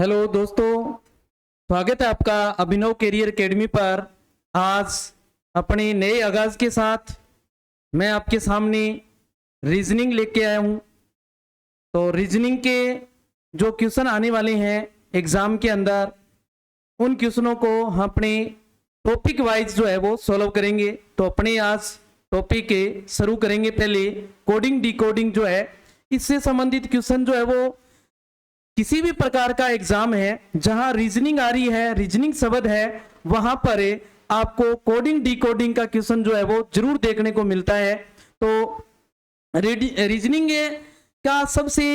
Hello दोस्तों, स्वागत है आपका अभिनव कैरियर एकेडमी पर। आज अपने नए आगाज के साथ मैं आपके सामने रीजनिंग लेके आया हूं। तो रीजनिंग के जो क्वेश्चन आने वाले हैं एग्जाम के अंदर, उन क्वेश्चनों को हम अपने टॉपिक वाइज जो है वो सॉल्व करेंगे। तो अपने आज टॉपिक के शुरू करेंगे। पहले कोडिंग डिकोडिंग जो है, इससे संबंधित क्वेश्चन जो है वो किसी भी प्रकार का एग्जाम है जहां रीजनिंग आ रही है, रीजनिंग शब्द है, वहां पर आपको कोडिंग डिकोडिंग का क्वेश्चन जो है वो जरूर देखने को मिलता है। तो रीजनिंग का सबसे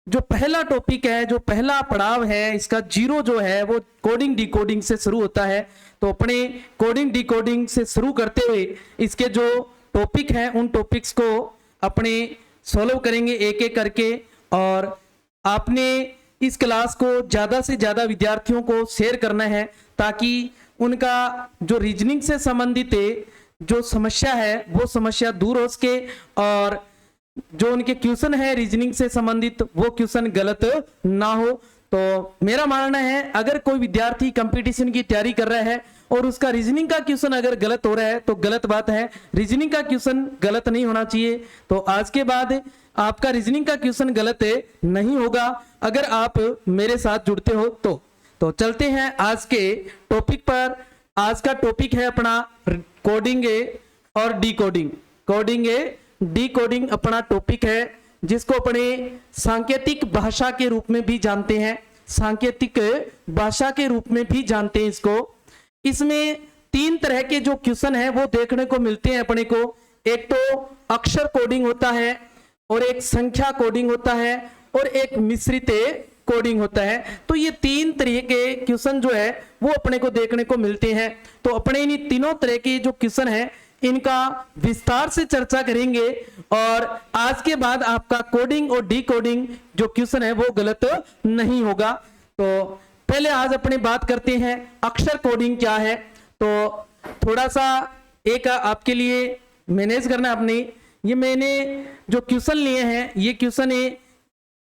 जो पहला टॉपिक है, जो पहला पड़ाव है, इसका जीरो जो है वो कोडिंग डिकोडिंग से शुरू होता है। तो अपने कोडिंग डिकोडिंग से शुरू करते हुए इसके जो टॉपिक हैं उन टॉपिक्स को अपने सॉल्व करेंगे एक एक करके। और आपने इस क्लास को ज़्यादा से ज़्यादा विद्यार्थियों को शेयर करना है ताकि उनका जो रीजनिंग से संबंधित जो समस्या है वो समस्या दूर हो सके और जो उनके क्वेश्चन है रीजनिंग से संबंधित वो क्वेश्चन गलत ना हो। तो मेरा मानना है अगर कोई विद्यार्थी कंपटीशन की तैयारी कर रहा है और उसका रीजनिंग का क्वेश्चन अगर गलत हो रहा है तो गलत बात है। रीजनिंग का क्वेश्चन गलत नहीं होना चाहिए। तो आज के बाद आपका रीजनिंग का क्वेश्चन गलत नहीं होगा अगर आप मेरे साथ जुड़ते हो तो चलते हैं आज के टॉपिक पर। आज का टॉपिक है अपना कोडिंग और डिकोडिंग। कोडिंग डिकोडिंग अपना टॉपिक है जिसको अपने सांकेतिक भाषा के रूप में भी जानते हैं। सांकेतिक भाषा के रूप में भी जानते हैं इसको। इसमें तीन तरह के जो क्वेश्चन है वो देखने को मिलते हैं अपने को। एक तो अक्षर कोडिंग होता है और एक संख्या कोडिंग होता है और एक मिश्रित कोडिंग होता है। तो ये तीन तरह के क्वेश्चन जो है वो अपने को देखने को मिलते हैं। तो अपने इन तीनों तरह के जो क्वेश्चन है इनका विस्तार से चर्चा करेंगे और आज के बाद आपका कोडिंग और डिकोडिंग जो क्वेश्चन है वो गलत नहीं होगा। तो पहले आज अपने बात करते हैं अक्षर कोडिंग क्या है। तो थोड़ा सा एक आपके लिए मैनेज करना आपने, ये मैंने जो क्वेश्चन लिए हैं ये क्वेश्चन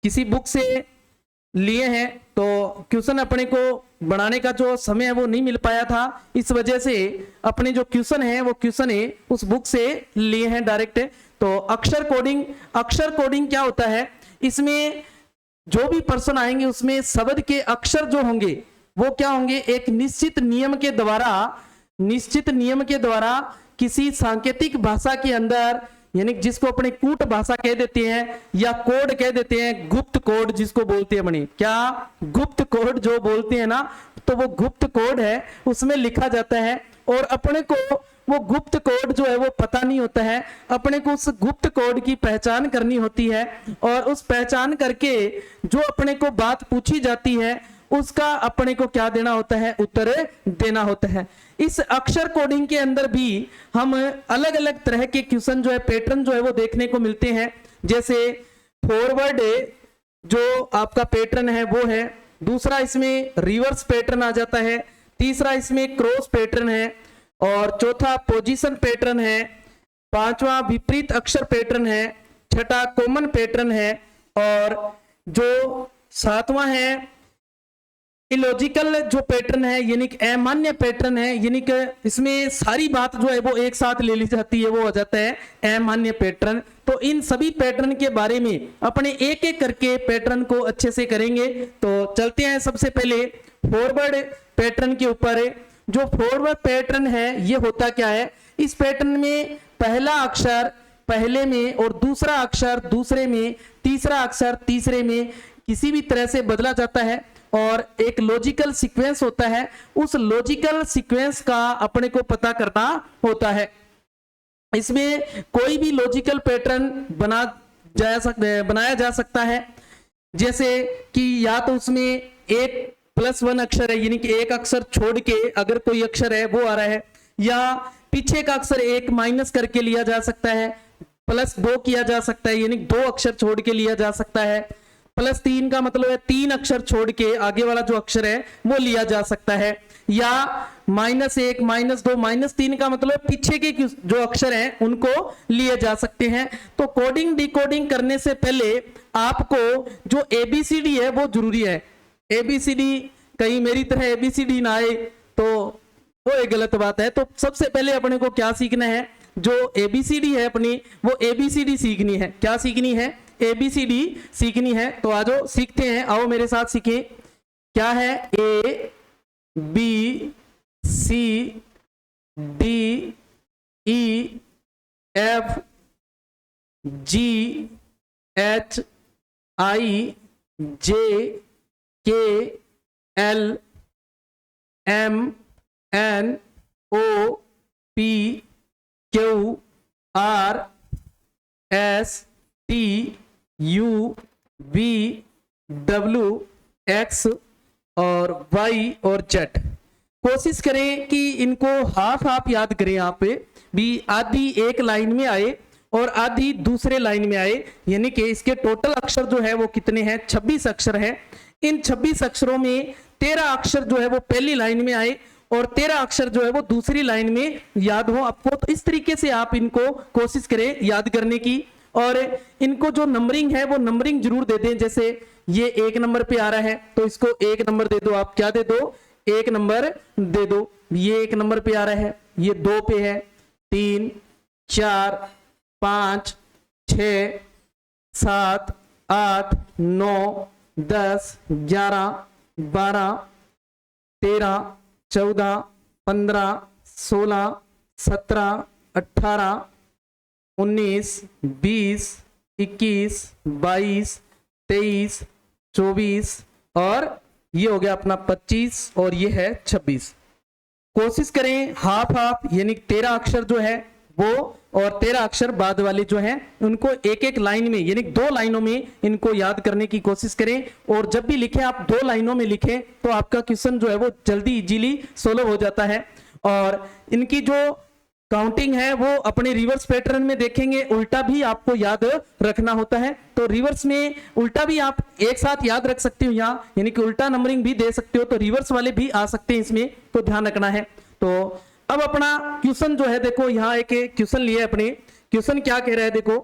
किसी बुक से लिए हैं। तो क्वेश्चन अपने को बनाने का जो समय है वो नहीं मिल पाया था, इस वजह से अपने जो क्वेश्चन है वो क्वेश्चन उस बुक से लिए हैं डायरेक्ट। तो अक्षर कोडिंग क्या होता है, इसमें जो भी पर्सन आएंगे उसमें शब्द के अक्षर जो होंगे वो क्या होंगे, एक निश्चित नियम के द्वारा किसी सांकेतिक भाषा के अंदर, यानी जिसको अपने कूट भाषा कह देते हैं या कोड कह देते हैं, गुप्त कोड जिसको बोलते हैं अपने, क्या गुप्त कोड जो बोलते हैं ना, तो वो गुप्त कोड है उसमें लिखा जाता है। और अपने को वो गुप्त कोड जो है वो पता नहीं होता है, अपने को उस गुप्त कोड की पहचान करनी होती है और उस पहचान करके जो अपने को बात पूछी जाती है उसका अपने को क्या देना होता है, उत्तर देना होता है। इस अक्षर कोडिंग के अंदर भी हम अलग अलग तरह के क्वेश्चन जो है, पैटर्न जो है वो देखने को मिलते हैं। जैसे फॉरवर्ड जो आपका पैटर्न है वो है, दूसरा इसमें रिवर्स पैटर्न आ जाता है, तीसरा इसमें क्रॉस पैटर्न है और चौथा पोजीशन पैटर्न है, पांचवा विपरीत अक्षर पैटर्न है, छठा कॉमन पैटर्न है और जो सातवां है इलॉजिकल जो पैटर्न है यानी कि अमान्य पैटर्न है, यानी कि इसमें सारी बात जो है वो एक साथ ले ली जाती है, वो हो जाता है अमान्य पैटर्न। तो इन सभी पैटर्न के बारे में अपने एक एक करके पैटर्न को अच्छे से करेंगे। तो चलते हैं सबसे पहले फॉरवर्ड पैटर्न के ऊपर। जो फॉरवर्ड पैटर्न है ये होता क्या है, इस पैटर्न में पहला अक्षर पहले में और दूसरा अक्षर दूसरे में, तीसरा अक्षर तीसरे में किसी भी तरह से बदला जाता है और एक लॉजिकल सीक्वेंस होता है, उस लॉजिकल सीक्वेंस का अपने को पता करना होता है। इसमें कोई भी लॉजिकल पैटर्न बनाया जा सकता है, जैसे कि या तो उसमें 1+1 अक्षर है यानी कि एक अक्षर छोड़ के अगर कोई अक्षर है वो आ रहा है, या पीछे का अक्षर 1 माइनस करके लिया जा सकता है, +2 किया जा सकता है यानी 2 अक्षर छोड़ के लिया जा सकता है, +3 का मतलब है 3 अक्षर छोड़ के आगे वाला जो अक्षर है वो लिया जा सकता है, या -1 -2 -3 का मतलब पीछे के जो अक्षर हैं उनको लिए जा सकते हैं। तो कोडिंग डिकोडिंग करने से पहले आपको जो ABCD है वो जरूरी है। ABCD कहीं मेरी तरह ABCD ना आए तो वो एक गलत बात है। तो सबसे पहले अपने को क्या सीखना है, जो ABCD है अपनी वो ABCD सीखनी है। क्या सीखनी है? ABCD सीखनी है। तो आ जाओ सीखते हैं, आओ मेरे साथ सीखें। क्या है? A B C D E F G H I J K L M N O P Q R S T U V W X और Y और Z। कोशिश करें कि इनको हाफ हाफ याद करें। यहाँ पे भी आधी एक लाइन में आए और आधी दूसरे लाइन में आए, यानी कि इसके टोटल अक्षर जो है वो कितने हैं? 26 अक्षर है। इन 26 अक्षरों में 13 अक्षर जो है वो पहली लाइन में आए और 13 अक्षर जो है वो दूसरी लाइन में याद हो आपको। तो इस तरीके से आप इनको कोशिश करें याद करने की। और इनको जो नंबरिंग है वो नंबरिंग जरूर दे दें। जैसे ये 1 नंबर पे आ रहा है तो इसको 1 नंबर दे दो। आप क्या दे दो? 1 नंबर दे दो। ये 1 नंबर पे आ रहा है, ये 2 पे है, 3 4 5 6 7 8 9 10 11 12 13 14 15 16 17 18 19 20 21 22 23 24 और ये हो गया अपना 25 और ये है 26। कोशिश करें हाफ हाफ, यानी 13 अक्षर जो है वो और 13 अक्षर बाद वाले जो हैं उनको एक एक लाइन में यानी 2 लाइनों में इनको याद करने की कोशिश करें। और जब भी लिखें आप 2 लाइनों में लिखें तो आपका क्वेश्चन जो है वो जल्दी इजीली सोल्व हो जाता है। और इनकी जो काउंटिंग है वो अपने रिवर्स पैटर्न में देखेंगे, उल्टा भी आपको याद रखना होता है। तो रिवर्स में उल्टा भी आप एक साथ याद रख सकते हो यहाँ, यानी कि उल्टा नंबरिंग भी दे सकते हो, तो रिवर्स वाले भी आ सकते हैं इसमें, तो ध्यान रखना है। तो अब अपना क्वेश्चन जो है देखो, यहाँ एक क्वेश्चन लिया है अपने। क्वेश्चन क्या कह रहा है देखो,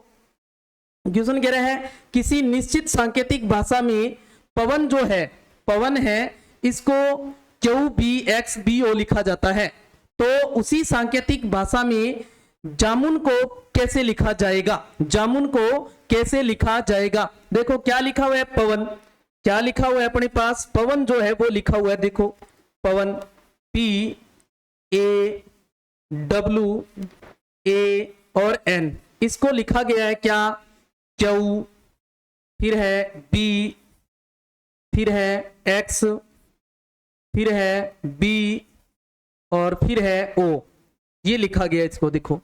क्वेश्चन कह रहा है किसी निश्चित सांकेतिक भाषा में पवन जो है, पवन है, इसको QBXBO लिखा जाता है। तो उसी सांकेतिक भाषा में जामुन को कैसे लिखा जाएगा? जामुन को कैसे लिखा जाएगा? देखो क्या लिखा हुआ है? पवन। क्या लिखा हुआ है अपने पास? पवन जो है वो लिखा हुआ है, देखो पवन PAWA और N, इसको लिखा गया है क्या? Q, फिर है B, फिर है X, फिर है B और फिर है O, ये लिखा गया इसको, देखो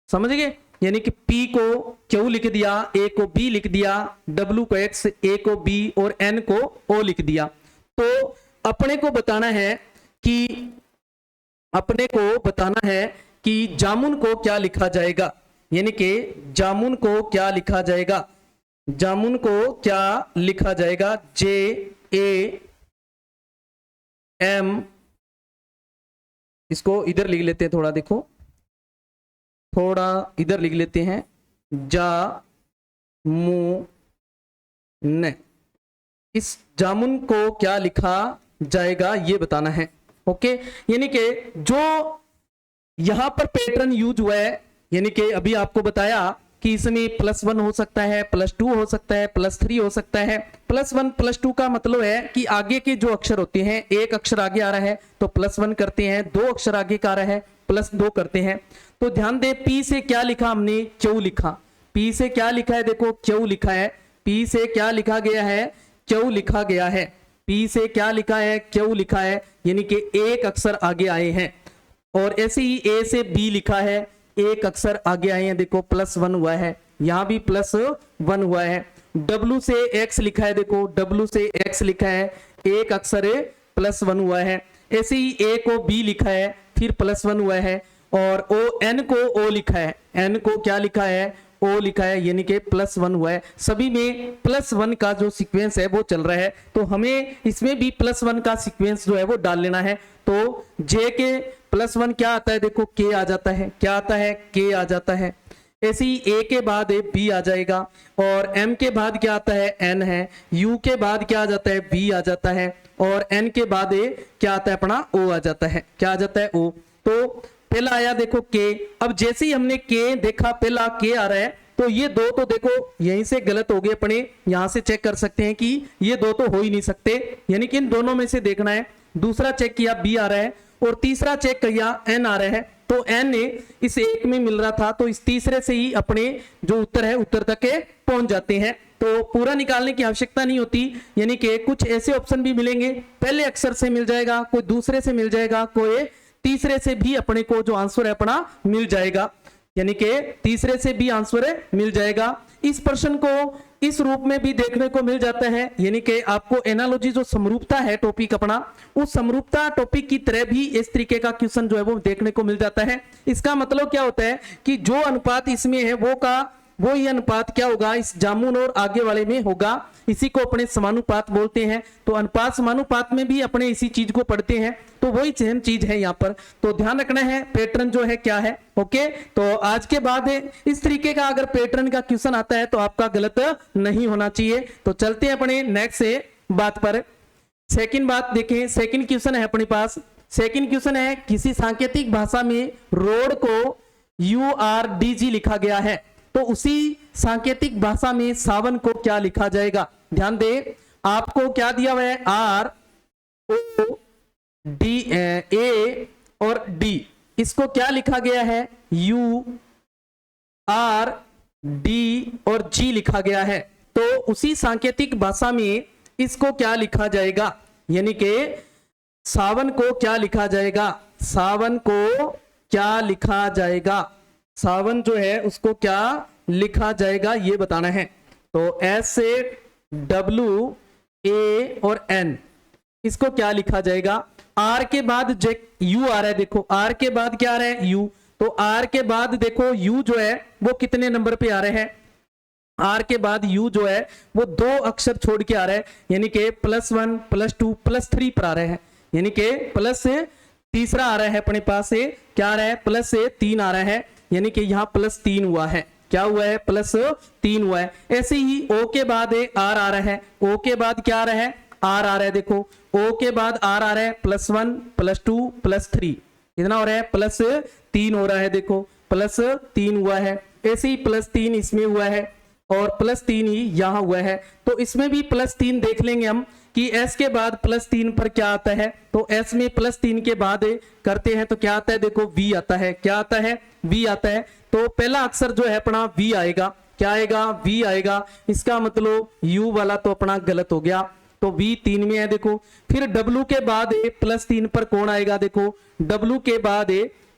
समझ गए? यानी कि P को Q लिख दिया, A को B लिख दिया, W को X, A को B और N को O लिख दिया। तो अपने को बताना है कि जामुन को क्या लिखा जाएगा, यानी कि जामुन को क्या लिखा जाएगा? जामुन को क्या लिखा जाएगा? JAM, इसको इधर लिख लेते हैं थोड़ा, देखो थोड़ा इधर लिख लेते हैं, जामुन। इस जामुन को क्या लिखा जाएगा ये बताना है। ओके, यानी कि जो यहां पर पैटर्न यूज हुआ है, यानी कि अभी आपको बताया कि इसमें +1 हो सकता है, +2 हो सकता है, +3 हो सकता है। +1 +2 का मतलब है कि आगे के जो अक्षर होते हैं, एक अक्षर आगे आ रहा है तो +1 करते हैं, 2 अक्षर आगे का आ रहा है +2 करते हैं। तो ध्यान दे, P से क्या लिखा हमने? Q लिखा। P से क्या लिखा है? देखो Q लिखा है। P से क्या लिखा गया है? Q लिखा गया है। P से क्या लिखा है? Q लिखा है, यानी कि एक अक्षर आगे आए हैं। और ऐसे ही A से B लिखा है, एक अक्षर आगे आए हैं, देखो +1 हुआ है, यहां भी +1 हुआ है। W से X लिखा है, देखो W से X लिखा है, एक अक्षर +1 हुआ है। ऐसे ही A को B लिखा है, फिर +1 हुआ है। और N को O लिखा है, N को क्या लिखा है? O लिखा है, यानी कि +1 हुआ है। सभी में +1 का जो सीक्वेंस है वो चल रहा है, तो हमें इसमें भी +1 का सीक्वेंस जो है वो डाल लेना है। तो J के +1 क्या आता है? देखो K आ जाता है। क्या आता है? K आ जाता है। ऐसे ही ए के बाद बी आ जाएगा, और एम के बाद क्या आता है, एन है, यू के बाद क्या आ जाता है, बी आ जाता है, और एन के बाद क्या आता है अपना, ओ आ जाता है। क्या आ जाता है, ओ। तो पहला आया देखो के। अब जैसे ही हमने के देखा, पहला के आ रहा है, तो ये दो तो देखो यहीं से गलत हो गए अपने, यहां से चेक कर सकते हैं कि ये दो तो हो ही नहीं सकते, यानी कि इन दोनों में से देखना है। दूसरा चेक किया, बी आ रहा है, और तीसरा चेक किया, एन आ रहा है, तो एन ने इस एक में मिल रहा था, तो इस तीसरे से ही अपने जो उत्तर है उत्तर तक पहुंच जाते हैं। तो पूरा निकालने की आवश्यकता नहीं होती, यानी कि कुछ ऐसे ऑप्शन भी मिलेंगे, पहले अक्षर से मिल जाएगा, कोई दूसरे से मिल जाएगा, कोई तीसरे से भी अपने को जो आंसर है अपना मिल जाएगा, यानी कि तीसरे से भी आंसर मिल जाएगा। इस प्रश्न को इस रूप में भी देखने को मिल जाता है, यानी कि आपको एनालॉजी जो समरूपता है टॉपिक अपना, उस समरूपता टॉपिक की तरह भी इस तरीके का क्वेश्चन जो है वो देखने को मिल जाता है। इसका मतलब क्या होता है कि जो अनुपात इसमें है वो ही अनुपात क्या होगा, इस जामुन और आगे वाले में होगा। इसी को अपने समानुपात बोलते हैं। तो अनुपात समानुपात में भी अपने इसी चीज को पढ़ते हैं, तो वही सेम चीज है यहाँ पर। तो ध्यान रखना है पैटर्न जो है क्या है। ओके, तो आज के बाद इस तरीके का अगर पैटर्न का क्वेश्चन आता है तो आपका गलत नहीं होना चाहिए। तो चलते हैं अपने नेक्स्ट बात पर। सेकंड बात देखें, सेकंड क्वेश्चन है अपने पास। सेकंड क्वेश्चन है, किसी सांकेतिक भाषा में रोड को URDG लिखा गया है, तो उसी सांकेतिक भाषा में सावन को क्या लिखा जाएगा। ध्यान दे, आपको क्या दिया हुआ है, ROD और D, इसको क्या लिखा गया है, URD और G लिखा गया है। तो उसी सांकेतिक भाषा में इसको क्या लिखा जाएगा, यानी कि सावन को क्या लिखा जाएगा, सावन को क्या लिखा जाएगा, सावन जो है उसको क्या लिखा जाएगा ये बताना है। तो S से W A और N, इसको क्या लिखा जाएगा। R के बाद U आ रहा है, देखो R के बाद क्या आ रहा है, U। तो R के बाद देखो U जो है वो कितने नंबर पे आ रहे हैं, R के बाद U जो है वो 2 अक्षर छोड़ के आ रहा है, यानी कि +1 +2 +3 पर आ रहे हैं, यानी कि प्लस से तीसरा आ रहा है अपने पास से, क्या आ रहा है, प्लस से 3 आ रहा है, यानी कि यहाँ +3 हुआ है। क्या हुआ है, +3 हुआ है। ऐसे ही O के बाद R आ रहा है, O के बाद क्या आ रहा है, R आ रहा है, देखो O के बाद R आ रहा है, +1 +2 +3, कितना हो रहा है, +3 हो रहा है, देखो +3 हुआ है। ऐसे ही +3 इसमें हुआ है और +3 ही यहाँ हुआ है। तो इसमें भी +3 देख लेंगे हम कि S के बाद +3 पर क्या आता है। तो S में +3 के बाद करते हैं तो क्या आता है, देखो V आता है, क्या आता है, V आता है। तो पहला अक्षर जो है अपना V आएगा, क्या आएगा, V आएगा। इसका मतलब U वाला तो अपना गलत हो गया, तो V 3 में है, देखो। फिर W के बाद +3 पर कौन आएगा, देखो W के बाद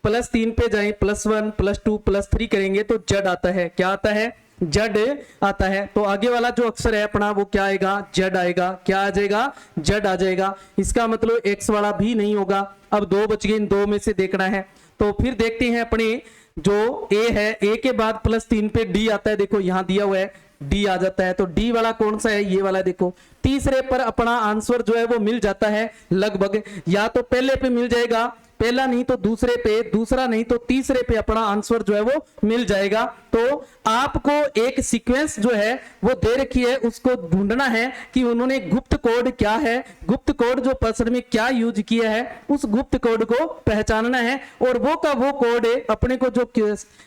+3 पे जाए, +1 +2 +3 करेंगे तो Z आता है, क्या आता है, Z आता है। तो आगे वाला जो अक्षर है अपना वो क्या आएगा, Z आएगा, क्या आ जाएगा, Z आ जाएगा। इसका मतलब X वाला भी नहीं होगा। अब 2 बच गए, इन 2 में से देखना है। तो फिर देखते हैं अपने जो A है, A के बाद +3 पे D आता है, देखो यहाँ दिया हुआ है D आ जाता है। तो D वाला कौन सा है, ये वाला, देखो तीसरे पर अपना आंसर जो है वो मिल जाता है लगभग, या तो पहले पे मिल जाएगा, पहला नहीं तो दूसरे पे, दूसरा नहीं तो तीसरे पे अपना आंसर जो है वो मिल जाएगा। तो आपको एक सीक्वेंस जो है वो दे रखी है, उसको ढूंढना है कि उन्होंने गुप्त कोड क्या है, गुप्त कोड जो प्रश्न में क्या यूज किया है, उस गुप्त कोड को पहचानना है और वो का वो कोड अपने को जो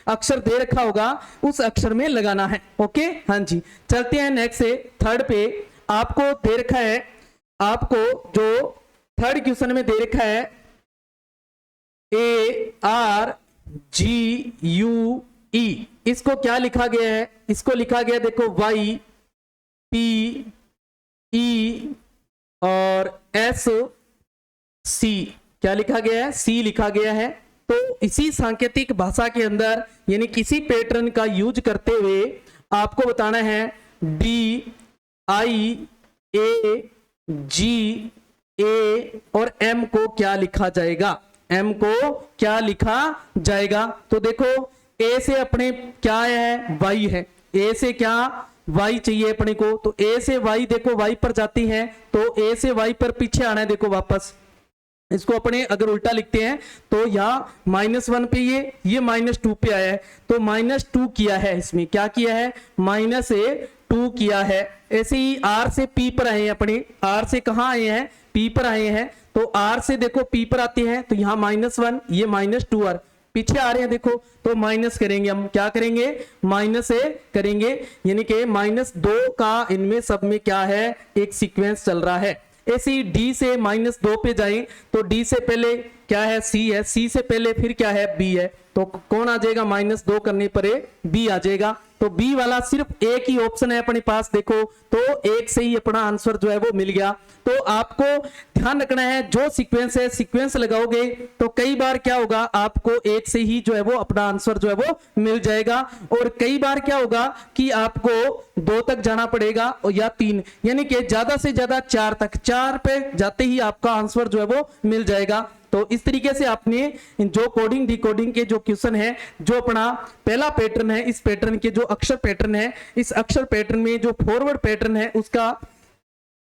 अक्षर दे रखा होगा उस अक्षर में लगाना है। ओके, हाँ जी, चलते हैं नेक्स्ट से। थर्ड पे आपको दे रखा है, आपको जो थर्ड क्वेश्चन में दे रखा है ARGUE, इसको क्या लिखा गया है, इसको लिखा गया देखो YPE और SC, क्या लिखा गया है, C लिखा गया है। तो इसी सांकेतिक भाषा के अंदर यानी किसी पैटर्न का यूज करते हुए आपको बताना है DIAGA और M को क्या लिखा जाएगा, M को क्या लिखा जाएगा। तो देखो A से अपने क्या है, Y है, A से क्या Y चाहिए अपने को, तो A से Y देखो Y पर जाती है, तो A से Y पर पीछे आना है, देखो वापस इसको अपने अगर उल्टा लिखते हैं तो यहाँ -1 पे ये -2 पे आया है, तो -2 किया है, इसमें क्या किया है, -2 किया है। ऐसे ही R से P पर आए हैं, अपने R से कहाँ आए हैं, P पर आए हैं, तो R से देखो P पर आते हैं तो यहाँ -1, ये -2 और पीछे आ रहे हैं देखो, तो माइनस करेंगे, हम क्या करेंगे, माइनस करेंगे, यानी कि -2 का इनमें सब में क्या है, एक सीक्वेंस चल रहा है। ऐसे ही D से -2 पे जाएं तो D से पहले क्या है, C है, C से पहले फिर क्या है, B है, तो कौन आ जाएगा, -2 करने पर B आ जाएगा। तो B वाला सिर्फ एक ही ऑप्शन है अपने पास देखो, तो एक से ही अपना आंसर जो है वो मिल गया। तो आपको ध्यान रखना है, जो सीक्वेंस है सीक्वेंस लगाओगे तो कई बार क्या होगा, आपको एक से ही जो है वो अपना आंसर जो है वो मिल जाएगा, और कई बार क्या होगा कि आपको 2 तक जाना पड़ेगा या 3, यानी कि ज्यादा से ज्यादा 4 तक, 4 पे जाते ही आपका आंसर जो है वो मिल जाएगा। तो इस तरीके से आपने जो कोडिंग डिकोडिंग के जो क्वेश्चन है, जो अपना पहला पैटर्न है, इस पैटर्न के जो अक्षर पैटर्न है, इस अक्षर पैटर्न में जो फॉरवर्ड पैटर्न है, उसका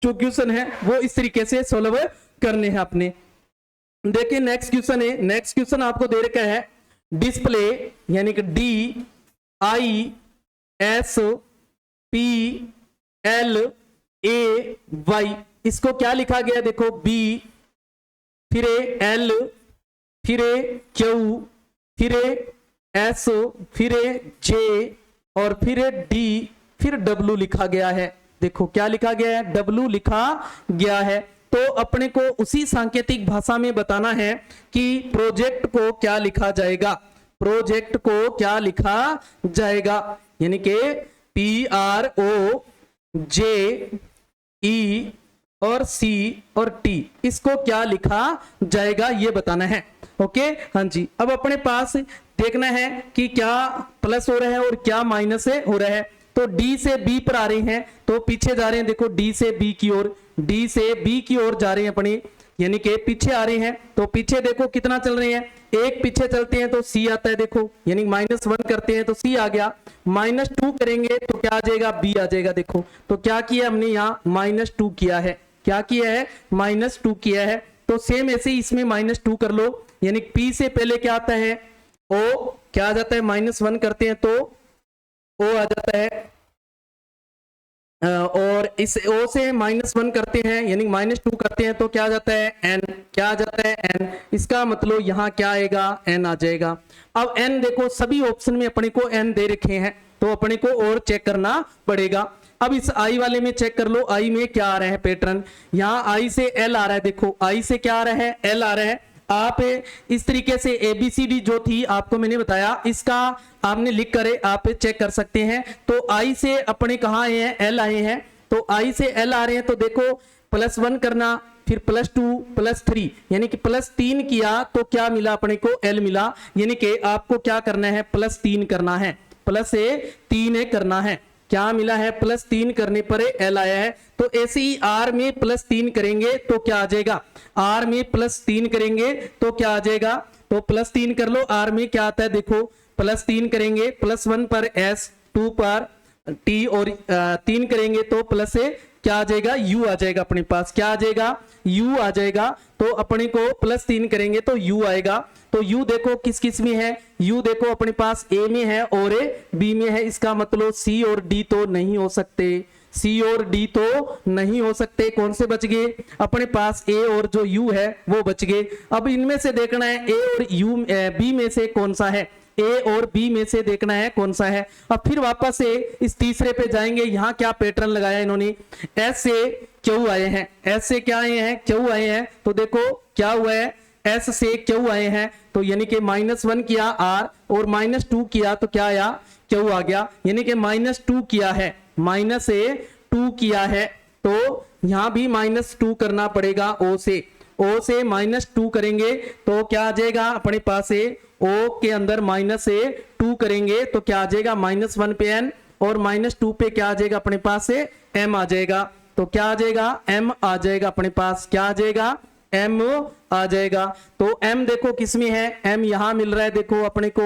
जो क्वेश्चन है वो इस तरीके से सॉल्व करने हैं आपने। देखिए नेक्स्ट क्वेश्चन है, नेक्स्ट क्वेश्चन आपको दे रखा है डिस्प्ले, यानी कि DISPLAY, इसको क्या लिखा गया, देखो B, फिर L, फिर Q, फिर S, फिर J और फिर D, फिर W लिखा गया है। देखो क्या लिखा गया है, W लिखा गया है। तो अपने को उसी सांकेतिक भाषा में बताना है कि प्रोजेक्ट को क्या लिखा जाएगा, प्रोजेक्ट को क्या लिखा जाएगा, यानी कि PROJE और C और T, इसको क्या लिखा जाएगा ये बताना है। ओके, हाँ जी। अब अपने पास देखना है कि क्या प्लस हो रहा है और क्या माइनस हो रहा है। तो D से B पर आ रहे हैं तो पीछे जा रहे हैं, देखो D से B की ओर, D से B की ओर जा रहे हैं अपने, यानी कि पीछे आ रहे हैं। तो पीछे देखो कितना चल रहे हैं, एक पीछे चलते हैं तो C आता है, देखो यानी -1 करते हैं तो C आ गया, -2 करेंगे तो क्या आ जाएगा, B आ जाएगा। देखो तो क्या किया हमने यहाँ, -2 किया है, क्या किया है, -2 किया है। तो सेम ऐसे ही इसमें -2 कर लो, यानी P से पहले क्या आता है, O, क्या आ जाता है, -1 करते हैं तो O आ जाता है, और इस O से -1 करते हैं यानी -2 करते हैं तो क्या आ जाता है, N, क्या आ जाता है, N। इसका मतलब यहाँ क्या आएगा, N आ जाएगा। अब N देखो सभी ऑप्शन में अपने को N दे रखे हैं, तो अपने को और चेक करना पड़ेगा। अब इस I वाले में चेक कर लो, I में क्या आ रहा है पैटर्न, यहाँ I से L आ रहा है, देखो I से क्या आ रहा है, L आ रहा है। आप इस तरीके से ABCD जो थी आपको मैंने बताया, इसका आपने लिख कर आप चेक कर सकते हैं। तो I से अपने कहाँ आए हैं, L आए हैं, तो I से L आ रहे हैं तो देखो +1 करना, फिर +2, +3, यानी कि +3 किया तो क्या मिला अपने को, L मिला। यानी कि आपको क्या करना है, +3 करना है, +3 करना है, क्या मिला है, +3 करने पर L आया है। तो ऐसे ही R में +3 करेंगे तो क्या आ जाएगा, R में +3 करेंगे तो क्या आ जाएगा, तो +3 कर लो। R में क्या आता है, देखो +3 करेंगे, +1 पर S, 2 पर T और 3 करेंगे तो प्लस से क्या आ जाएगा, U आ जाएगा अपने पास, क्या आ जाएगा, U आ जाएगा। तो अपने को +3 करेंगे तो U आएगा। तो U देखो किस किस में है, U देखो अपने पास A में है और B में है, इसका मतलब C और D तो नहीं हो सकते, C और D तो नहीं हो सकते। कौन से बच गए अपने पास, A और जो U है वो बच गए। अब इनमें से देखना है A और B में से कौन सा है, A और B में से देखना है कौन सा है। अब फिर वापस से इस तीसरे पे जाएंगे, यहाँ क्या पैटर्न लगाया इन्होंने, S से Q आए हैं, S से क्या आए हैं, Q आए हैं। तो देखो क्या हुआ है, S से Q आए हैं तो यानी कि -1 किया R और -2 किया तो क्या आया, Q आ गया। यानी कि -2 किया है, -2 किया है तो यहां भी -2 करना पड़ेगा। O से -2 करेंगे तो क्या आ जाएगा अपने पास से, O के अंदर -2 करेंगे तो क्या आ जाएगा, -1 पे N और -2 पे क्या आ जाएगा अपने पास से M आ जाएगा। तो क्या आ जाएगा, M आ जाएगा अपने पास, क्या आ जाएगा, M आ जाएगा। तो M देखो किस में है, M यहां मिल रहा है, देखो अपने को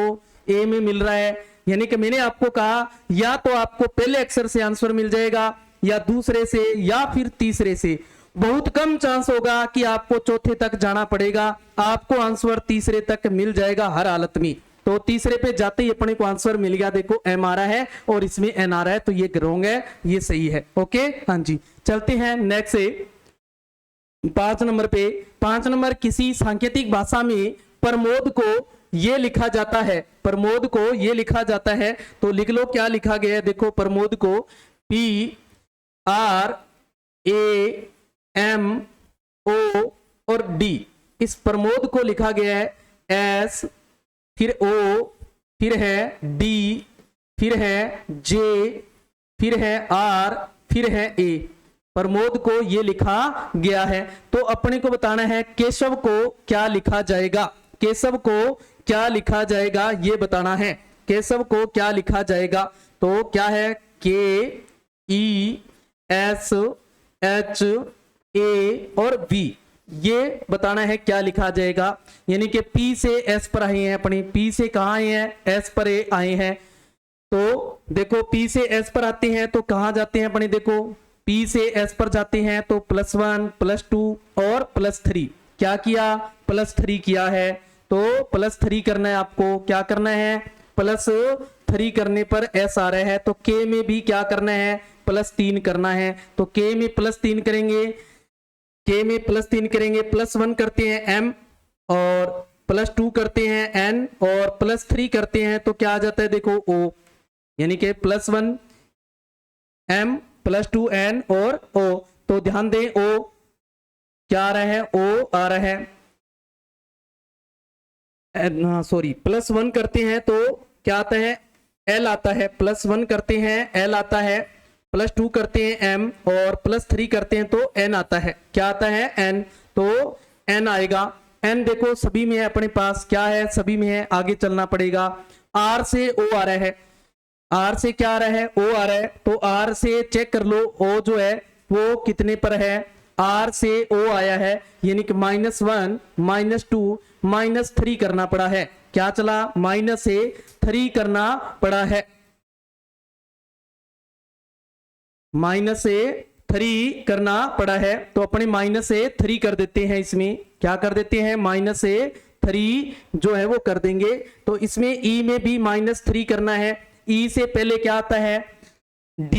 A में मिल रहा है। यानी कि मैंने आपको कहा या तो आपको पहले अक्षर से आंसर मिल जाएगा या दूसरे से या फिर तीसरे से। बहुत कम चांस होगा कि आपको चौथे तक जाना पड़ेगा, आपको आंसर तीसरे तक मिल जाएगा हर हालत में। तो तीसरे पे जाते ही अपने को आंसर मिल गया, देखो एम आ रहा है और इसमें एन आ रहा है, तो ये रॉन्ग है, ये सही है। ओके हाँ जी, चलते हैं नेक्स्ट से 5 नंबर पे। 5 नंबर, किसी सांकेतिक भाषा में प्रमोद को ये लिखा जाता है, प्रमोद को ये लिखा जाता है, तो लिख लो क्या लिखा गया है। देखो प्रमोद को PRAMO और D, इस प्रमोद को लिखा गया है S, फिर O, फिर है D, फिर है J, फिर है R, फिर है A। प्रमोद को ये लिखा गया है, तो अपने को बताना है केशव को क्या लिखा जाएगा, केशव को क्या लिखा जाएगा ये बताना है, केशव को क्या लिखा जाएगा। तो क्या है KESHA और V, ये बताना है क्या लिखा जाएगा। यानी कि P से S पर आए हैं अपनी, P से कहाँ आए हैं, S पर आए हैं। तो देखो P से S पर आते हैं तो कहाँ जाते हैं अपने, देखो P से S पर जाते हैं तो +1 +2 और +3, क्या किया, +3 किया है। तो +3 करना है आपको, क्या करना है, +3 करने पर S आ रहा है, तो K में भी क्या करना है, +3 करना है। तो K में +3 करेंगे, K में +3 करेंगे, +1 करते हैं M और +2 करते हैं N और +3 करते हैं तो क्या आ जाता है, देखो O, यानी कि +1 M +2 N और O। तो ध्यान दें O क्या आ रहा है, O आ रहा है, सॉरी +1 करते हैं तो क्या आता है, L आता है, +1 करते हैं L आता है, +2 करते हैं M और +3 करते हैं तो N आता है, क्या आता है, N। तो N आएगा, N देखो सभी में है अपने पास, क्या है, सभी में है, आगे चलना पड़ेगा। R से O आ रहा है, R से क्या आ रहा है, O आ रहा है, तो R से चेक कर लो O जो है वो कितने पर है, R से O आया है, यानी कि -1 -2 -3 करना पड़ा है, क्या चला, -3 करना पड़ा है, -3 करना पड़ा है। तो अपने -3 कर देते हैं, इसमें क्या कर देते हैं, -3 जो है वो कर देंगे। तो इसमें E में भी -3 करना है, E से पहले क्या आता है, D,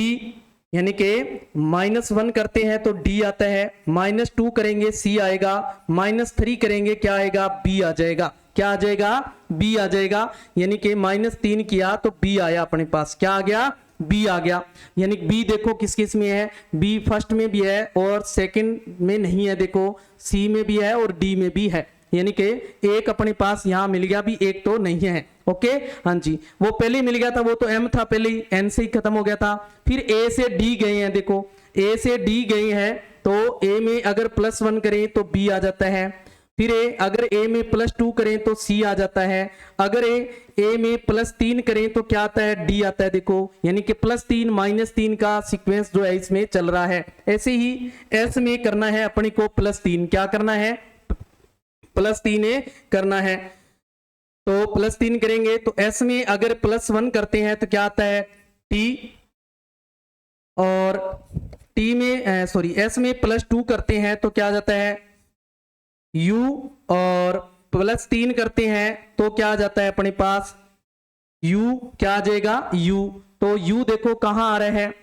यानी कि -1 करते हैं तो D आता है, -2 करेंगे C आएगा, -3 करेंगे क्या आएगा, B आ जाएगा, क्या आ जाएगा, B आ जाएगा। यानी कि -3 किया तो B आया अपने पास, क्या आ गया, B आ गया। यानी B देखो किस किस में है, B फर्स्ट में भी है और सेकंड में नहीं है, देखो C में भी है और D में भी है, यानी कि एक अपने पास यहां मिल गया, भी एक तो नहीं है। ओके हाँ जी, वो पहले मिल गया था, वो तो M था पहले ही, N से ही खत्म हो गया था। फिर A से D गए हैं, देखो A से D गए हैं तो A में अगर +1 करें तो B आ जाता है, फिर अगर A में +2 करें तो C आ जाता है, अगर A में +3 करें तो क्या आता है, D आता है। देखो यानी कि +3 -3 का सीक्वेंस जो है इसमें चल रहा है। ऐसे ही S में करना है अपने को +3, क्या करना है, +3 करना है, तो +3 करेंगे तो S में अगर +1 करते हैं तो क्या आता है, T, और T में सॉरी S में +2 करते हैं तो क्या आ जाता है U, और +3 करते हैं तो क्या आ जाता है अपने पास U, क्या आ जाएगा U। तो U देखो कहां आ रहा है,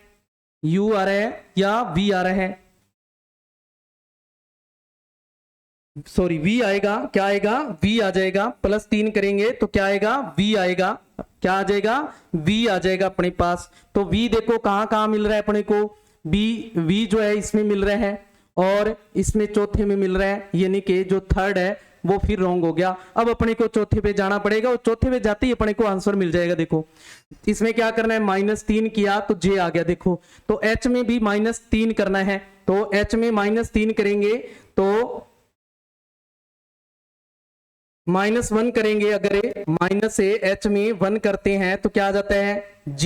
U आ रहा है या V आ रहा है, सॉरी V आएगा, क्या आएगा, V आ जाएगा, +3 करेंगे तो क्या आएगा, V आएगा, क्या आ जाएगा, V आ जाएगा अपने पास। तो V देखो कहां कहां मिल रहा है अपने को, V जो है इसमें मिल रहा है और इसमें चौथे में मिल रहा है, यानी कि जो थर्ड है वो फिर रॉन्ग हो गया। अब अपने को चौथे पे जाना पड़ेगा और चौथे पे जाते ही अपने को आंसर मिल जाएगा। देखो इसमें क्या करना है, -3 किया तो J आ गया, देखो तो H में भी -3 करना है, तो H में -3 करेंगे तो -1 करेंगे, अगर -H में 1 करते हैं तो क्या आ जाता है G,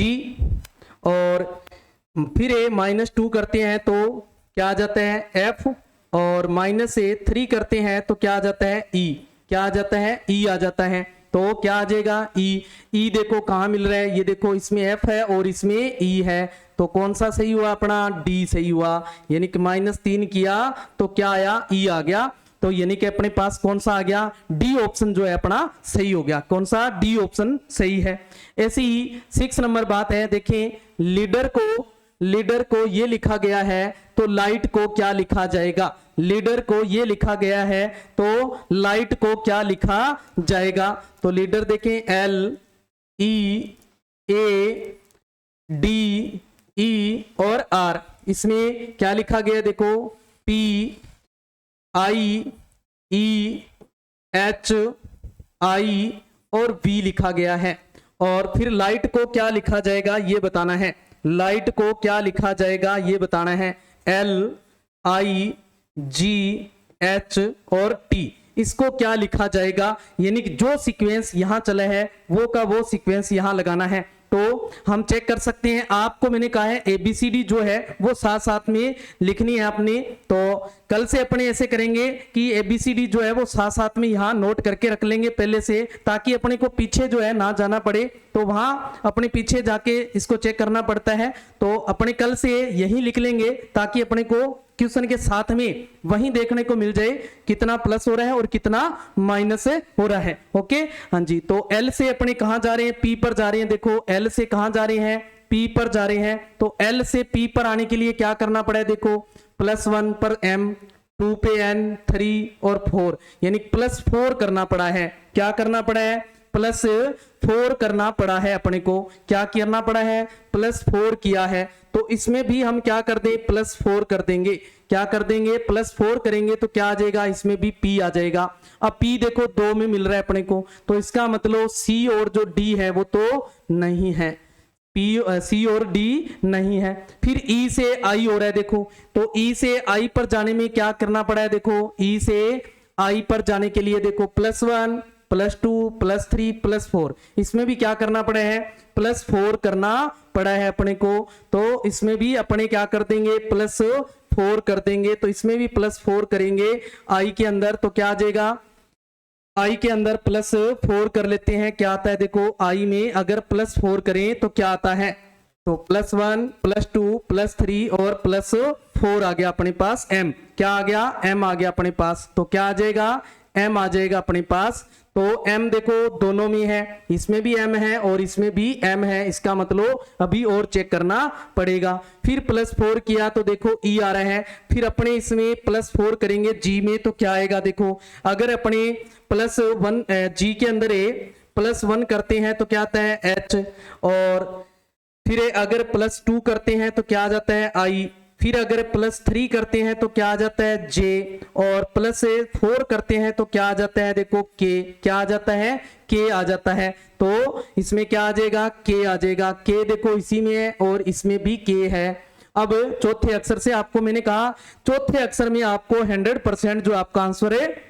और फिर -2 करते हैं तो क्या आ जाता है F, और -3 करते हैं तो क्या आ जाता है E, क्या आ जाता है E आ जाता है। तो क्या आ जाएगा E देखो कहां मिल रहा है, ये देखो इसमें F है और इसमें E है, तो कौन सा सही हुआ अपना, डी सही हुआ। यानी कि -3 किया तो क्या आया, ई आ गया। तो यानी कि अपने पास कौन सा आ गया, डी ऑप्शन जो है अपना सही हो गया। कौन सा, डी ऑप्शन सही है। ऐसी ही 6 नंबर बात है, देखें लीडर को ये लिखा गया है तो लाइट को क्या लिखा जाएगा। लीडर को ये लिखा गया है तो लाइट को क्या लिखा जाएगा। तो लीडर देखें LEADE और R, इसमें क्या लिखा गया देखो, PIEHI और V लिखा गया है। और फिर लाइट को क्या लिखा जाएगा ये बताना है, लाइट को क्या लिखा जाएगा ये बताना है, LIGH और T, इसको क्या लिखा जाएगा। यानी कि जो सीक्वेंस यहां चला है वो का वो सीक्वेंस यहां लगाना है। तो हम चेक कर सकते हैं, आपको मैंने कहा है ABCD जो है वो साथ साथ में लिखनी है अपने। तो कल से अपने ऐसे करेंगे कि ABCD जो है वो साथ साथ में यहाँ नोट करके रख लेंगे पहले से, ताकि अपने को पीछे जो है ना जाना पड़े, तो वहां अपने पीछे जाके इसको चेक करना पड़ता है। तो अपने कल से यही लिख लेंगे ताकि अपने को क्वेश्चन के साथ में वहीं देखने को मिल जाए कितना प्लस हो रहा है और कितना माइनस हो रहा है। ओके, हाँ जी। तो L से अपने कहां जा रहे हैं, P पर जा रहे हैं। देखो L से कहां जा रहे हैं, P पर जा रहे हैं। तो L से P पर आने के लिए क्या करना पड़ा है, देखो +1 पर M, 2 पे N, 3 और 4, यानी +4 करना पड़ा है। क्या करना पड़ा है, +4 करना पड़ा है अपने को। क्या करना पड़ा है, +4 किया है। तो इसमें भी हम क्या कर दें, +4 कर देंगे। क्या कर देंगे, +4 करेंगे तो क्या आ जाएगा, इसमें भी P आ जाएगा। अब P देखो 2 में मिल रहा है अपने को, तो इसका मतलब C और जो D है वो तो नहीं है, C और D नहीं है। फिर E से I हो रहा है, देखो तो E से I पर जाने में क्या करना पड़ा है, देखो E से I पर जाने के लिए देखो +1 +2 +3 +4, इसमें भी क्या करना पड़ा है, +4 करना पड़ा है अपने को। तो इसमें भी अपने क्या कर देंगे, +4 कर देंगे। तो इसमें भी +4 करेंगे I के अंदर, तो क्या आ जाएगा, I के अंदर +4 कर लेते हैं। क्या आता है देखो, I में अगर +4 करें तो क्या आता है, तो +1 +2 +3 और +4 आ गया अपने पास M। क्या आ गया, M आ गया अपने पास। तो क्या आ जाएगा, M आ जाएगा अपने पास। तो M देखो दोनों में है, इसमें भी M है और इसमें भी M है, इसका मतलब अभी और चेक करना पड़ेगा। फिर +4 किया तो देखो E आ रहा है। फिर अपने इसमें +4 करेंगे G में, तो क्या आएगा देखो, अगर अपने +1 G के अंदर +1 करते हैं तो क्या आता है H, और फिर अगर +2 करते हैं तो क्या आ जाता है I, फिर अगर +3 करते हैं तो क्या आ जाता है J, और +4 करते हैं तो क्या आ जाता है देखो K। क्या आ जाता है, K आ जाता है। तो इसमें क्या आ जाएगा, K आ जाएगा। K देखो इसी में है और इसमें भी K है। अब चौथे अक्षर से आपको मैंने कहा, चौथे अक्षर में आपको 100% जो आपका आंसर है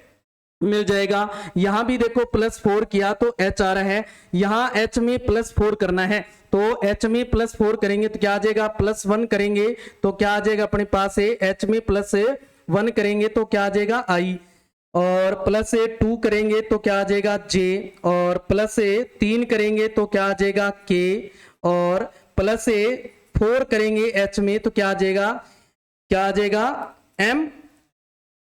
मिल जाएगा। यहां भी देखो +4 किया तो H आ रहा है, यहां H में +4 करना है। तो H में +4 करेंगे तो क्या आ जाएगा, +1 करेंगे तो क्या आ जाएगा अपने पास H में +1 करेंगे तो क्या आ जाएगा I, और +2 करेंगे तो क्या आ जाएगा J, और +3 करेंगे तो क्या आ जाएगा K, और +4 करेंगे H में तो क्या आ जाएगा,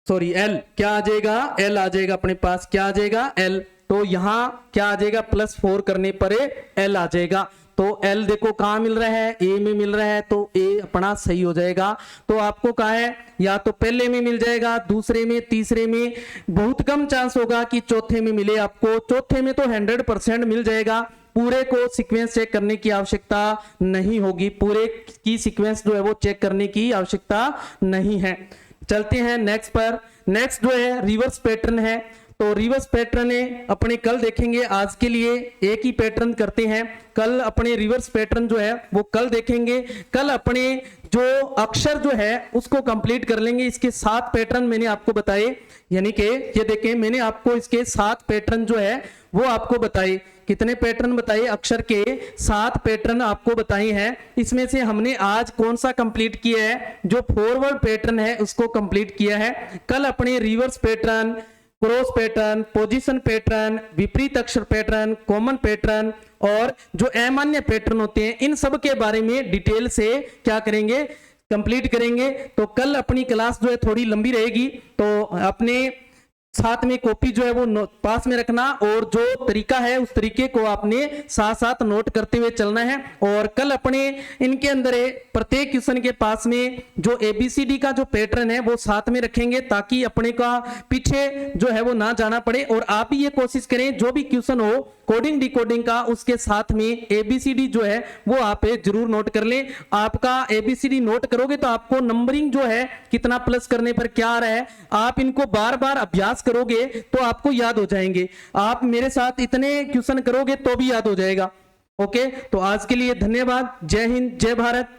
L, क्या आ जाएगा, L आ जाएगा अपने पास। क्या आ जाएगा, L। तो यहां क्या आ जाएगा, +4 करने पर L आ जाएगा। तो L देखो कहां मिल रहा है, A में मिल रहा है, तो A अपना सही हो जाएगा। तो आपको कहा है या तो पहले में मिल जाएगा, दूसरे में, तीसरे में, बहुत कम चांस होगा कि चौथे में मिले आपको। चौथे में तो 100% मिल जाएगा। पूरे को सीक्वेंस चेक करने की आवश्यकता नहीं होगी, पूरे की सीक्वेंस जो है वो चेक करने की आवश्यकता नहीं है। चलते हैं नेक्स्ट पर। नेक्स्ट जो है रिवर्स पैटर्न है। तो रिवर्स पैटर्न अपने कल देखेंगे, आज के लिए एक ही पैटर्न करते हैं। कल अपने रिवर्स पैटर्न जो है वो कल देखेंगे। कल अपने जो अक्षर जो है उसको कंप्लीट कर लेंगे। इसके 7 पैटर्न मैंने आपको बताए, यानी कि ये देखें मैंने आपको इसके 7 पैटर्न जो है वो आपको बताए। कितने पैटर्न बताए, अक्षर के 7 पैटर्न आपको बताए हैं। इसमें से हमने आज कौन सा कंप्लीट किया है, जो फॉरवर्ड पैटर्न है उसको कंप्लीट किया है। कल अपने reverse pattern, cross pattern, position pattern, विपरीत अक्षर पैटर्न, कॉमन पैटर्न और जो अमान्य पैटर्न होते हैं, इन सब के बारे में डिटेल से क्या करेंगे, कंप्लीट करेंगे। तो कल अपनी क्लास जो है थोड़ी लंबी रहेगी, तो अपने साथ में कॉपी जो है वो पास में रखना और जो तरीका है उस तरीके को आपने साथ साथ नोट करते हुए चलना है। और कल अपने इनके अंदर प्रत्येक क्वेश्चन के पास में जो ABCD का जो पैटर्न है वो साथ में रखेंगे, ताकि अपने का पीछे जो है वो ना जाना पड़े। और आप भी ये कोशिश करें जो भी क्वेश्चन हो कोडिंग डिकोडिंग का, उसके साथ में ABCD जो है वो आप जरूर नोट कर लें। आपका ABCD नोट करोगे तो आपको नंबरिंग जो है कितना प्लस करने पर क्या आ रहा है, आप इनको बार बार अभ्यास करोगे तो आपको याद हो जाएंगे। आप मेरे साथ इतने क्वेश्चन करोगे तो भी याद हो जाएगा। ओके, तो आज के लिए धन्यवाद। जय हिंद, जय भारत।